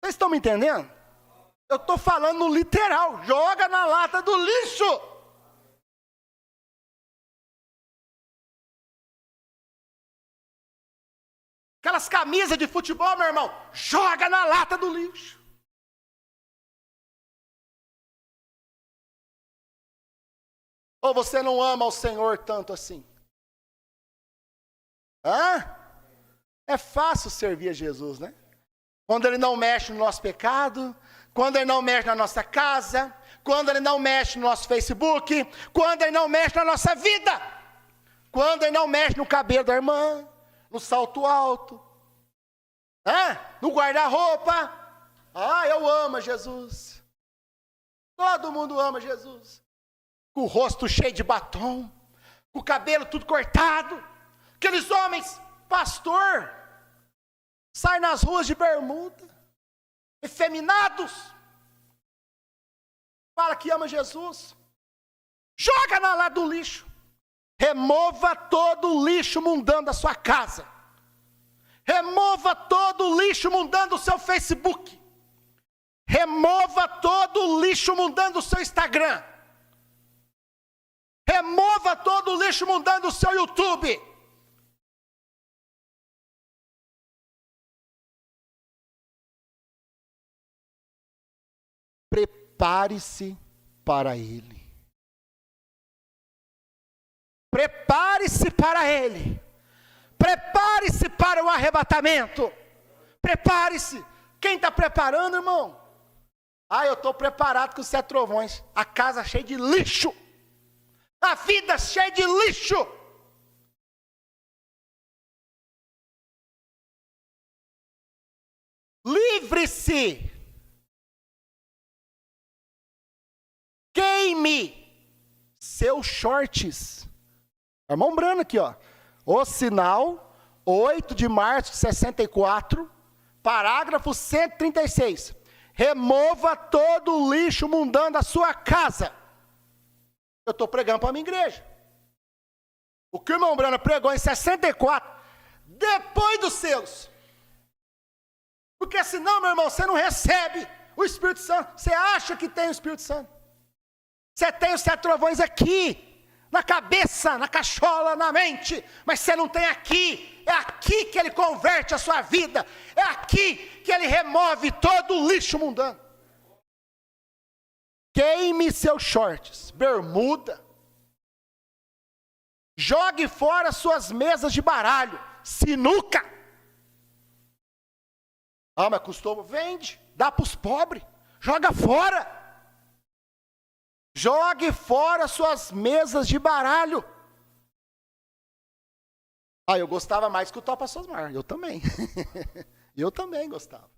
Vocês estão me entendendo? Eu estou falando no literal. Joga na lata do lixo. Aquelas camisas de futebol, meu irmão, joga na lata do lixo. Ou você não ama o Senhor tanto assim? Hã? É fácil servir a Jesus, né? Quando Ele não mexe no nosso pecado, quando Ele não mexe na nossa casa, quando Ele não mexe no nosso Facebook, quando Ele não mexe na nossa vida, quando Ele não mexe no cabelo da irmã, no salto alto, no guarda-roupa. Ah, eu amo Jesus. Todo mundo ama Jesus. Com o rosto cheio de batom, com o cabelo tudo cortado. Aqueles homens, pastor, saem nas ruas de bermuda, efeminados. Fala que ama Jesus. Joga na lata do lixo. Remova todo o lixo mundano da sua casa. Remova todo o lixo mundano do seu Facebook. Remova todo o lixo mundano do seu Instagram. Remova todo o lixo mundano do seu YouTube. Prepare-se para Ele. Prepare-se para Ele. Prepare-se para o arrebatamento. Prepare-se. Quem está preparando, irmão? Ah, eu estou preparado com os 7 trovões. A casa cheia de lixo. A vida cheia de lixo. Livre-se. Queime seus shorts. Irmão Brano aqui, ó. O sinal, 8 de março de 64, parágrafo 136. Remova todo o lixo mundano da sua casa. Eu estou pregando para a minha igreja. O que o irmão Brana pregou em 64, depois dos selos. Porque senão, meu irmão, você não recebe o Espírito Santo. Você acha que tem o Espírito Santo. Você tem os 7 trovões aqui, na cabeça, na cachola, na mente. Mas você não tem aqui. É aqui que Ele converte a sua vida. É aqui que Ele remove todo o lixo mundano. Queime seus shorts, bermuda. Jogue fora suas mesas de baralho, sinuca. Ah, mas custou, vende, dá para os pobres, joga fora. Jogue fora suas mesas de baralho. Ah, eu gostava mais que o Topa Sosmar, eu também. Eu também gostava.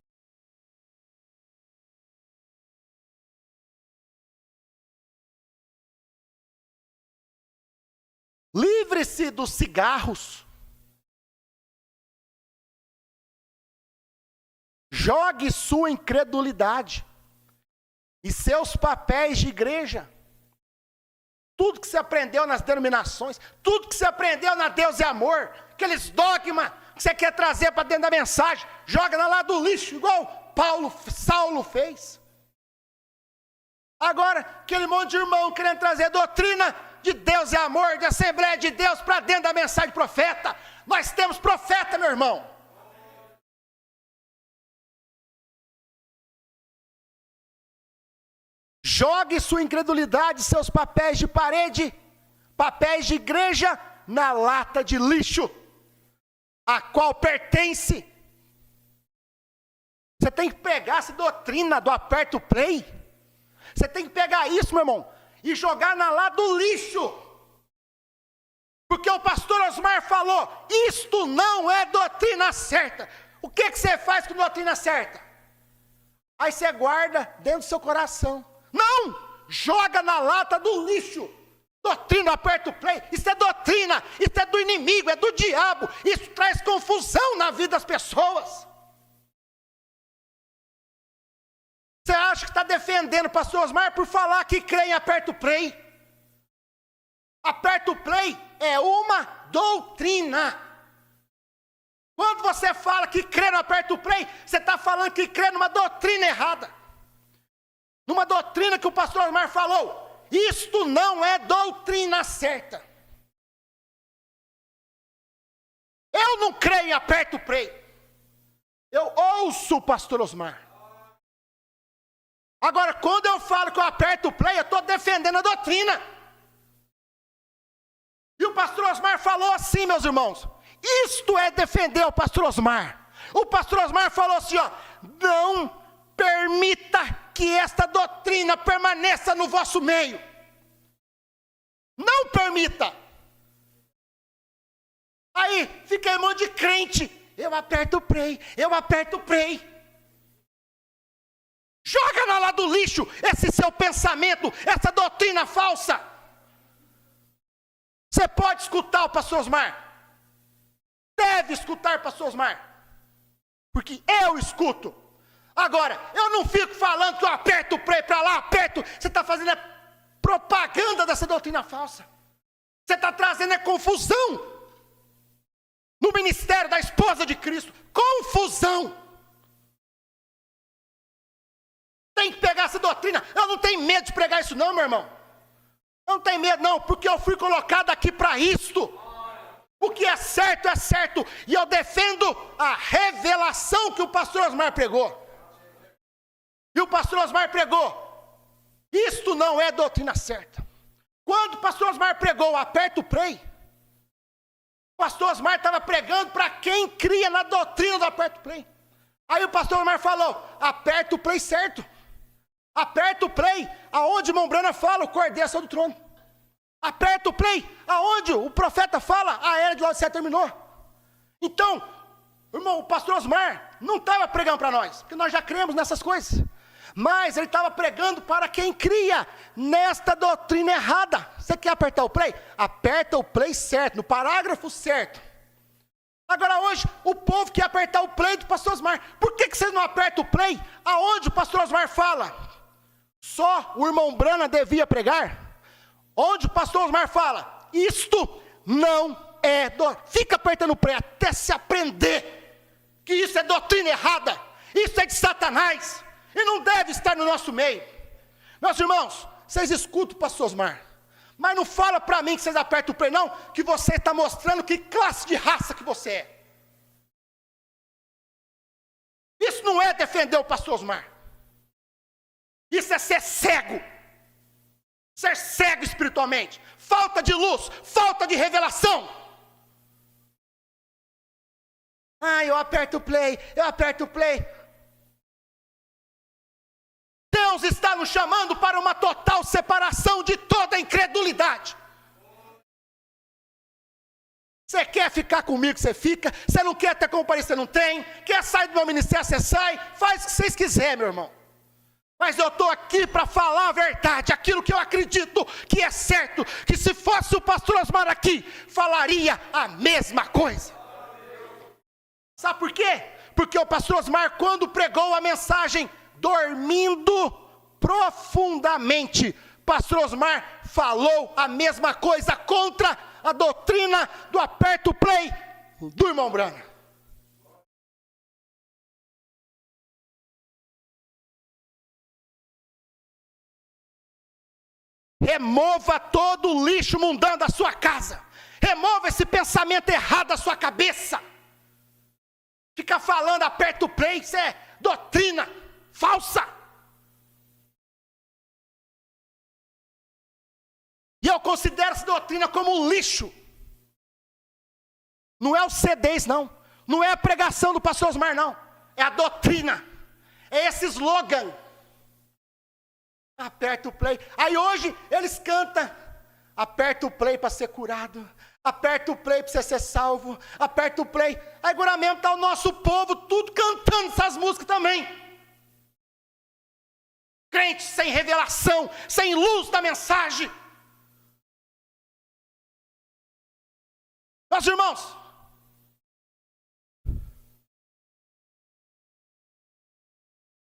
Livre-se dos cigarros. Jogue sua incredulidade e seus papéis de igreja. Tudo que você aprendeu nas denominações, tudo que você aprendeu na Deus é Amor, aqueles dogmas que você quer trazer para dentro da mensagem, joga lá do lixo, igual Saulo fez. Agora, aquele monte de irmão querendo trazer doutrina de Deus é Amor, de Assembleia de Deus para dentro da mensagem de profeta. Nós temos profeta, meu irmão. Jogue sua incredulidade, seus papéis de parede, papéis de igreja, na lata de lixo, a qual pertence. Você tem que pegar essa doutrina do aperto play. Você tem que pegar isso, meu irmão, e jogar na lata do lixo. Porque o pastor Osmar falou, isto não é doutrina certa. O que você faz com doutrina certa? Aí você guarda dentro do seu coração. Não! Joga na lata do lixo. Doutrina, aperta o play. Isso é doutrina. Isso é do inimigo, é do diabo. Isso traz confusão na vida das pessoas. Você acha que está defendendo o pastor Osmar por falar que crê em aperta o play? Aperta o play é uma doutrina. Quando você fala que crê no aperta o play, você está falando que crê numa doutrina errada. Numa doutrina que o pastor Osmar falou, isto não é doutrina certa. Eu não creio em aperto o play. Eu ouço o pastor Osmar. Agora, quando eu falo que eu aperto o play, eu estou defendendo a doutrina. E o pastor Osmar falou assim, meus irmãos, isto é defender o pastor Osmar. O pastor Osmar falou assim, ó, não permita que esta doutrina permaneça no vosso meio. Não permita. Aí fica um monte de crente. Eu aperto o play, eu aperto o play. Joga lá do lixo esse seu pensamento, essa doutrina falsa. Você pode escutar o pastor Osmar. Deve escutar o pastor Osmar. Porque eu escuto. Agora, eu não fico falando que eu aperto o play para lá, aperto. Você está fazendo a propaganda dessa doutrina falsa. Você está trazendo a confusão no ministério da esposa de Cristo. Confusão. Tem que pegar essa doutrina. Eu não tenho medo de pregar isso não, meu irmão. Eu não tenho medo não, porque eu fui colocado aqui para isto. O que é certo, e eu defendo a revelação que o pastor Osmar pregou. E o pastor Osmar pregou, isto não é doutrina certa. Quando o pastor Osmar pregou o aperto o play, o pastor Osmar estava pregando para quem cria na doutrina do aperto o play. Aí o pastor Osmar falou, aperta o play certo. Aperta o play, aonde Mombrana fala, o cordeiro saiu do trono. Aperta o play, aonde o profeta fala, a era de Laodiceia terminou. Então, irmão, o pastor Osmar não estava pregando para nós, porque nós já cremos nessas coisas. Mas ele estava pregando para quem cria nesta doutrina errada. Você quer apertar o play? Aperta o play certo, no parágrafo certo. Agora hoje, o povo quer apertar o play do pastor Osmar. Por que vocês não apertam o play aonde o pastor Osmar fala? Só o irmão Brana devia pregar? Onde o pastor Osmar fala, isto não é doutrina. Fica apertando o play até se aprender que isso é doutrina errada. Isso é de Satanás. E não deve estar no nosso meio. Meus irmãos, vocês escutam o pastor Osmar, mas não fala para mim que vocês apertam o play não, que você está mostrando que classe de raça que você é. Isso não é defender o pastor Osmar. Isso é ser cego. Ser cego espiritualmente. Falta de luz, falta de revelação. Ah, eu aperto o play, eu aperto o play. Deus está nos chamando para uma total separação de toda a incredulidade. Você quer ficar comigo, você fica. Você não quer ter companhia, você não tem. Quer sair do meu ministério, você sai. Faz o que vocês quiserem, meu irmão. Mas eu estou aqui para falar a verdade, aquilo que eu acredito que é certo, que se fosse o pastor Osmar aqui, falaria a mesma coisa. Sabe por quê? Porque o pastor Osmar, quando pregou a mensagem, dormindo profundamente, pastor Osmar falou a mesma coisa contra a doutrina do aperto play do irmão Brana. Remova todo o lixo mundano da sua casa. Remova esse pensamento errado da sua cabeça. Fica falando aperto play, isso é doutrina falsa. E eu considero essa doutrina como um lixo. Não é os CDs, não. Não é a pregação do pastor Osmar, não. É a doutrina. É esse slogan. Aperta o play. Aí hoje eles cantam. Aperta o play para ser curado. Aperta o play para você ser salvo. Aperta o play. Aí agora mesmo está o nosso povo tudo cantando essas músicas também. Crentes sem revelação, sem luz da mensagem. Meus irmãos,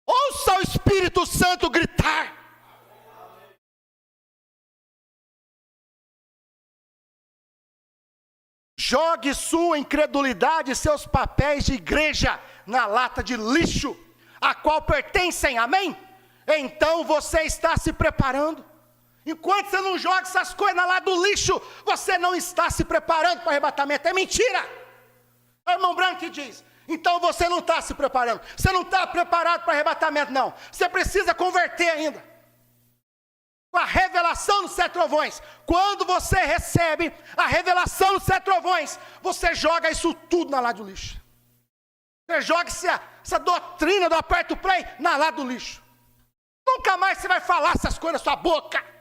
ouça o Espírito Santo gritar. Jogue sua incredulidade e seus papéis de igreja na lata de lixo, a qual pertencem, amém? Então você está se preparando. Enquanto você não joga essas coisas na lata do lixo, você não está se preparando para o arrebatamento. É mentira. É o irmão Branco que diz. Então você não está se preparando. Você não está preparado para o arrebatamento, não. Você precisa converter ainda. Com a revelação dos 7 trovões. Quando você recebe a revelação dos 7 trovões, você joga isso tudo na lata do lixo. Você joga essa doutrina do aperto play na lata do lixo. Nunca mais você vai falar essas coisas na sua boca.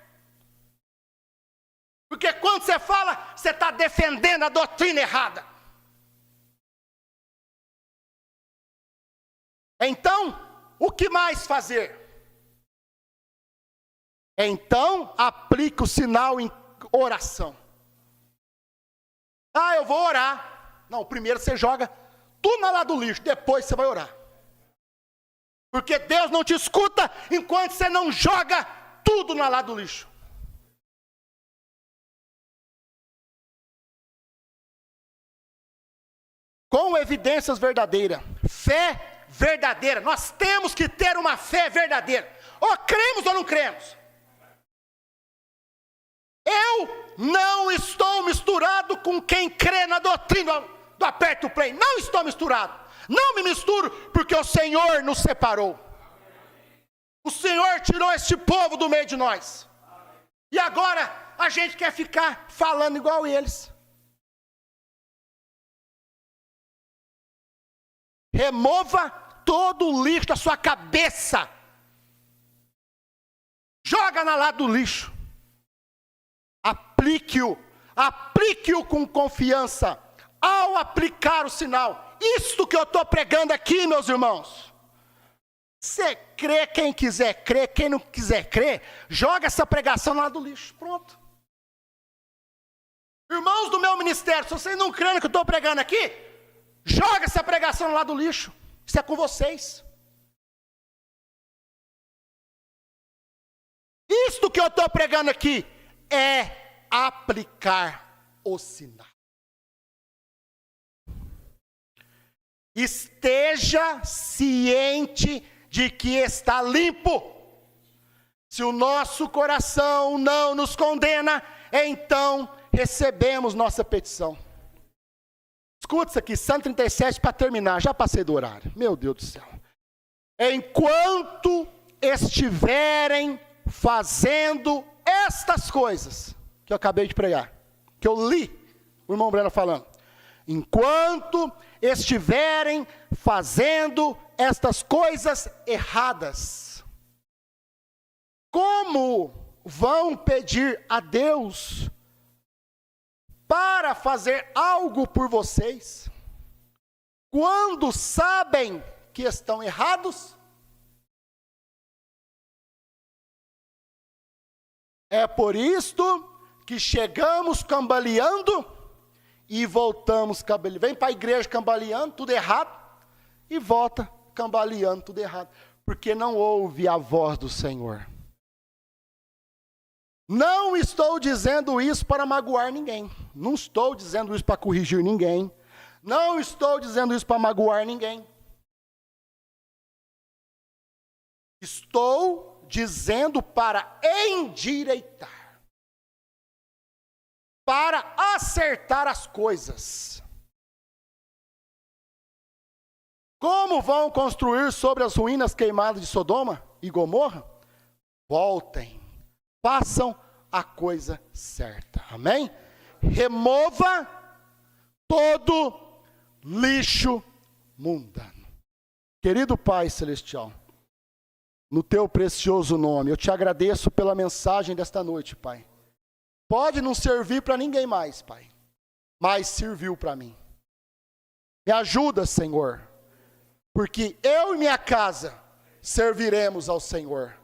Porque quando você fala, você está defendendo a doutrina errada. Então, o que mais fazer? Então, aplique o sinal em oração. Ah, eu vou orar. Não, primeiro você joga tudo na lata do lixo, depois você vai orar. Porque Deus não te escuta enquanto você não joga tudo na lata do lixo. Com evidências verdadeiras, fé verdadeira. Nós temos que ter uma fé verdadeira. Ou cremos ou não cremos. Eu não estou misturado com quem crê na doutrina do aperto play. Não estou misturado. Não me misturo porque o Senhor nos separou. O Senhor tirou este povo do meio de nós. E agora a gente quer ficar falando igual eles. Remova todo o lixo da sua cabeça. Joga na lata do lixo. Aplique-o com confiança. Ao aplicar o sinal. Isto que eu estou pregando aqui, meus irmãos. Você crê, quem quiser crer, quem não quiser crer, joga essa pregação na lata do lixo. Pronto. Irmãos do meu ministério, se vocês não creem no que eu estou pregando aqui, joga essa pregação lá do lixo. Isso é com vocês. Isto que eu estou pregando aqui é aplicar o sinal. Esteja ciente de que está limpo. Se o nosso coração não nos condena, então recebemos nossa petição. Escuta isso aqui, Salmo 37 para terminar, já passei do horário. Meu Deus do céu. Enquanto estiverem fazendo estas coisas que eu acabei de pregar, que eu li o irmão Breno falando. Enquanto estiverem fazendo estas coisas erradas. Como vão pedir a Deus para fazer algo por vocês, quando sabem que estão errados? É por isto que chegamos cambaleando e voltamos cambaleando. Vem para a igreja cambaleando, tudo errado, e volta cambaleando, tudo errado. Porque não ouve a voz do Senhor. Não estou dizendo isso para magoar ninguém. Não estou dizendo isso para corrigir ninguém. Não estou dizendo isso para magoar ninguém. Estou dizendo para endireitar. Para acertar as coisas. Como vão construir sobre as ruínas queimadas de Sodoma e Gomorra? Voltem. Façam a coisa certa. Amém? Remova todo lixo mundano. Querido Pai Celestial, no teu precioso nome, eu te agradeço pela mensagem desta noite, Pai. Pode não servir para ninguém mais, Pai, mas serviu para mim. Me ajuda, Senhor, porque eu e minha casa serviremos ao Senhor.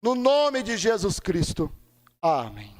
No nome de Jesus Cristo. Amém.